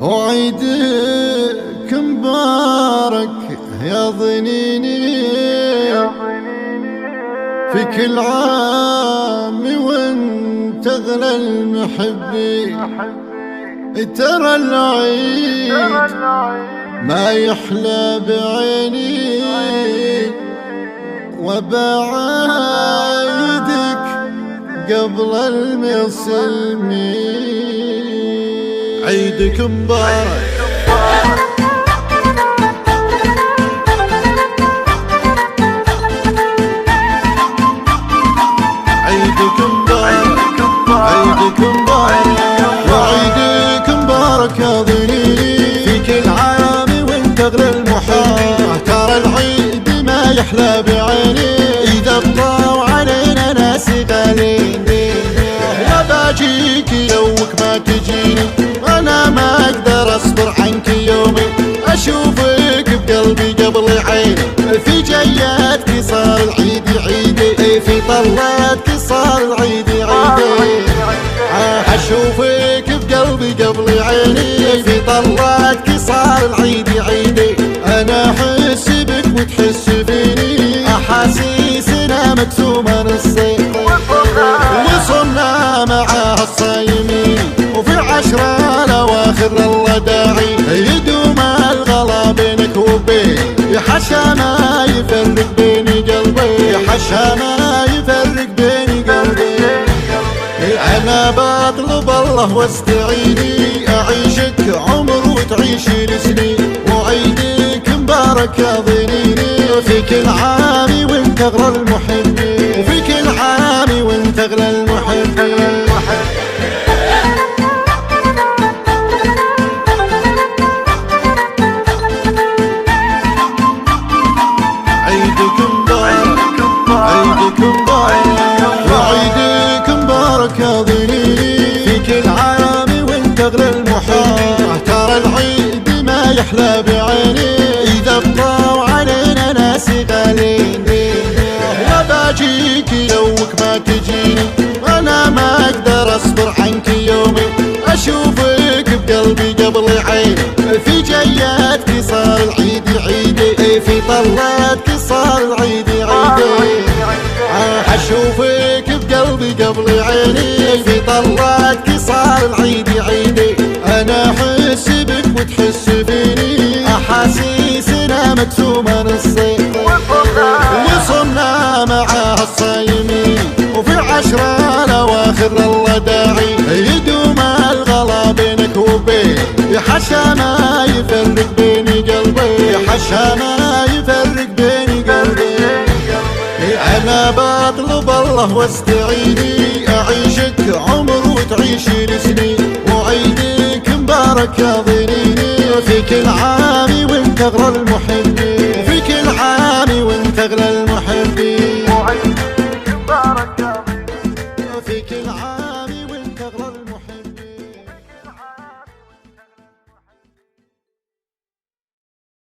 وعيدك مبارك يا ضنيني في كل عام وانت اغلى المحبين. ترى العيد ما يحلى بعيني وبعايدك قبل المسلمين. عيدك مبارك عيدك مبارك عيدك مبارك وعيدك مبارك يا ضنيني في كل عام وانت اغلى المحبين. ترى العيد ما يحلى بعيني اذا بطاو علينا ناس غالين. لا باجيك يوك ما تجيني انا ما اقدر اصبر عنك يومي. اشوفك بقلبي قبل عيني في جياتك صار العيد عيدي في طلاتك صار العيد عيدي. اشوفك بقلبي قبل عيني في طلاتك صار العيد عيدي. انا احس بك وتحس فيني احاسيسنا مقسومه نصين وصلنا معاها الصايمين. وفي العشرة الاواخر الله داعي يدوم الغلا بينك وبين. يحشى ما يفرق بيني قلبي يحشى ما يفرق بيني قلبي. انا بطلب الله واستعيني اعيشك عمر وتعيشي لسنين. وعيدك مبارك يا ضنيني في كل عام وانت اغلى المحبين. وفي كل عام وانت اغلى المحبين. عيدك مبارك عيدك مبارك وعيدك مبارك يا ضنيني في كل عام وانت اغلى المحبين. ترى العيد ما يحلى بعيني اذا بطاو علينا ناس غالين. لا باجيك يوك ما تجيني انا ما اقدر اصبر عنك يومي. اشوفك بقلبي قبل عيني في جياتك صار العيد عيدي في طلاتك صار العيد عيدي. اشوفك بقلبي قبل عيني في طلاتك صار العيد عيدي. انا احس بك وتحس فيني احاسيسنا مقسومه نصين وصلنا معاها الصايمين. وفي العشرة الاواخر الله داعي يدوم الغلا بينك وبين. يحشى ما يفرق بيني قلبي يحشى ما يفرق بيني قلبي. انا بطلب الله واستعيني اعيشك عمر وتعيشي لسنين. وعيدك مبارك يا ضنيني في كل عام وانت اغلى المحبين.